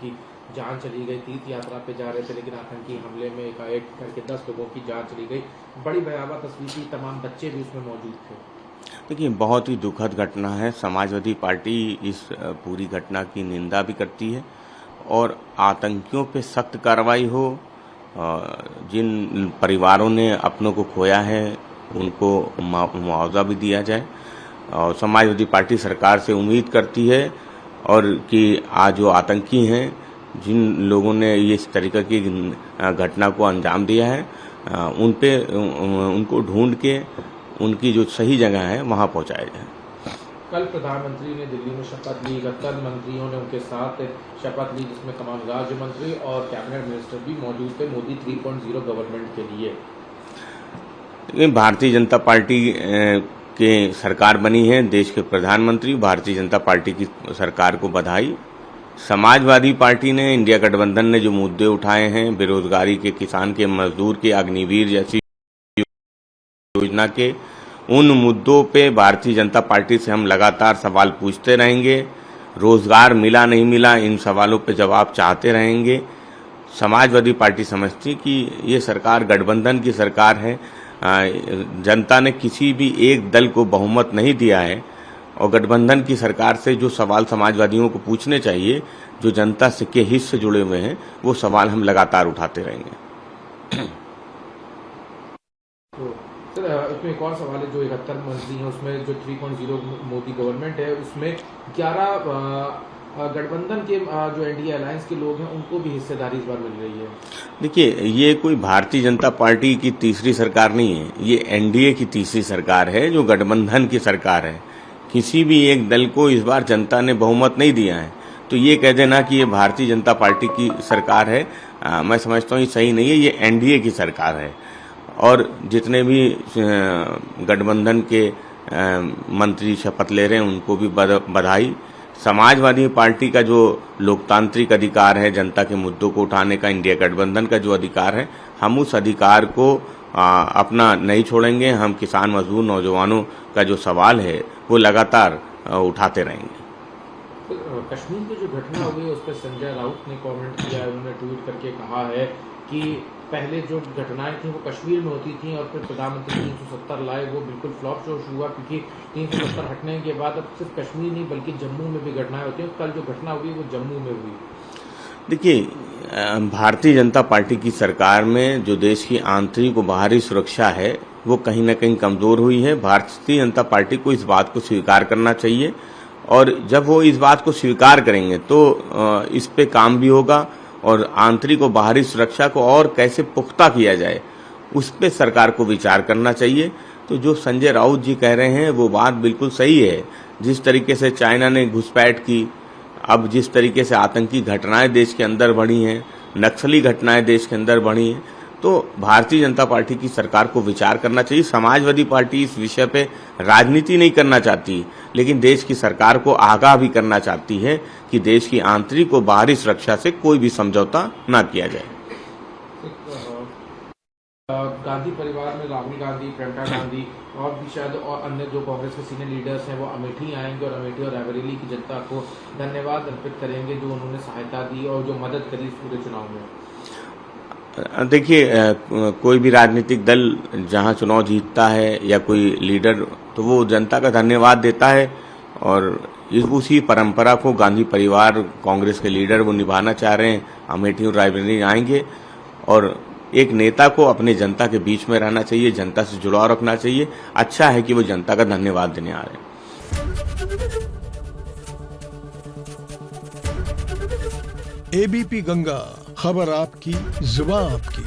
की जान चली गई। तीर्थ यात्रा पे जा रहे थे लेकिन आतंकी हमले में एकाएक करके 10 लोगों की जान चली गई। बड़ी भयावह तस्वीर थी, तमाम बच्चे भी उसमें मौजूद थे। देखिए, बहुत ही दुखद घटना है। समाजवादी पार्टी इस पूरी घटना की निंदा भी करती है और आतंकियों पे सख्त कार्रवाई हो। जिन परिवारों ने अपनों को खोया है उनको मुआवजा भी दिया जाए और समाजवादी पार्टी सरकार से उम्मीद करती है और कि आज जो आतंकी हैं, जिन लोगों ने ये इस तरीके की घटना को अंजाम दिया है, उनको ढूंढ के उनकी जो सही जगह है वहां पहुंचाया जाए। कल प्रधानमंत्री ने दिल्ली में शपथ ली, 71 मंत्रियों ने उनके साथ शपथ ली, जिसमें तमाम राज्य मंत्री और कैबिनेट मिनिस्टर भी मौजूद थे मोदी 3.0 गवर्नमेंट के लिए। भारतीय जनता पार्टी के सरकार बनी है, देश के प्रधानमंत्री, भारतीय जनता पार्टी की सरकार को बधाई। समाजवादी पार्टी ने, इंडिया गठबंधन ने जो मुद्दे उठाए हैं, बेरोजगारी के, किसान के, मजदूर के, अग्निवीर जैसी योजना के, उन मुद्दों पे भारतीय जनता पार्टी से हम लगातार सवाल पूछते रहेंगे। रोजगार मिला नहीं मिला, इन सवालों पे जवाब चाहते रहेंगे। समाजवादी पार्टी समझती कि ये सरकार गठबंधन की सरकार है। जनता ने किसी भी एक दल को बहुमत नहीं दिया है और गठबंधन की सरकार से जो सवाल समाजवादियों को पूछने चाहिए, जो जनता के हित से जुड़े हुए हैं, वो सवाल हम लगातार उठाते रहेंगे। सर, इसमें एक और सवाल है, जो 71 मंत्री हैं उसमें जो 3.0 मोदी गवर्नमेंट है उसमें 11 गठबंधन के जो एनडीए अलायंस के लोग हैं उनको भी हिस्सेदारी इस बार मिल रही है। देखिए, ये कोई भारतीय जनता पार्टी की तीसरी सरकार नहीं है, ये एनडीए की तीसरी सरकार है, जो गठबंधन की सरकार है। किसी भी एक दल को इस बार जनता ने बहुमत नहीं दिया है, तो ये कह देना कि ये भारतीय जनता पार्टी की सरकार है, मैं समझता हूँ ये सही नहीं है। ये एनडीए की सरकार है और जितने भी गठबंधन के मंत्री शपथ ले रहे हैं उनको भी बधाई। समाजवादी पार्टी का जो लोकतांत्रिक अधिकार है, जनता के मुद्दों को उठाने का, इंडिया गठबंधन का जो अधिकार है, हम उस अधिकार को अपना नहीं छोड़ेंगे। हम किसान, मजदूर, नौजवानों का जो सवाल है वो लगातार उठाते रहेंगे। कश्मीर की जो घटना हुई उस पर संजय राउत ने कमेंट किया है। उन्होंने ट्वीट करके कहा है कि पहले जो घटनाएं थी वो कश्मीर में होती थी और फिर प्रधानमंत्री 370 लाए, वो बिल्कुल फ्लॉप शो हुआ, क्योंकि 370 हटने के बाद अब सिर्फ कश्मीर नहीं बल्कि जम्मू में भी घटनाएं होती हैं। कल जो घटना हुई वो जम्मू में हुई। देखिए, भारतीय जनता पार्टी की सरकार में जो देश की आंतरिक और बाहरी सुरक्षा है वो कहीं ना कहीं कमजोर हुई है। भारतीय जनता पार्टी को इस बात को स्वीकार करना चाहिए और जब वो इस बात को स्वीकार करेंगे तो इस पे काम भी होगा और आंतरिक और बाहरी सुरक्षा को और कैसे पुख्ता किया जाए उस पे सरकार को विचार करना चाहिए। तो जो संजय राउत जी कह रहे हैं वो बात बिल्कुल सही है। जिस तरीके से चाइना ने घुसपैठ की, अब जिस तरीके से आतंकी घटनाएं देश के अंदर बढ़ी हैं, नक्सली घटनाएं देश के अंदर बढ़ी हैं, तो भारतीय जनता पार्टी की सरकार को विचार करना चाहिए। समाजवादी पार्टी इस विषय पे राजनीति नहीं करना चाहती, लेकिन देश की सरकार को आगाह भी करना चाहती है कि देश की आंतरिक और बाहरी सुरक्षा से कोई भी समझौता न किया जाए। गांधी परिवार में राहुल गांधी, प्रियंका गांधी और भी शायद और अन्य जो कांग्रेस के सीनियर लीडर्स हैं वो अमेठी आएंगे और अमेठी और रायबरेली की जनता को धन्यवाद अर्पित करेंगे जो उन्होंने सहायता दी और जो मदद करी इस पूरे चुनाव में। देखिए, कोई भी राजनीतिक दल जहां चुनाव जीतता है या कोई लीडर, तो वो जनता का धन्यवाद देता है और उसी परंपरा को गांधी परिवार, कांग्रेस के लीडर वो निभाना चाह रहे हैं। अमेठी और रायबरेली आएंगे और एक नेता को अपने जनता के बीच में रहना चाहिए, जनता से जुड़ाव रखना चाहिए। अच्छा है कि वो जनता का धन्यवाद देने आ रहे हैं। एबीपी गंगा, खबर आपकी, जुबान आपकी।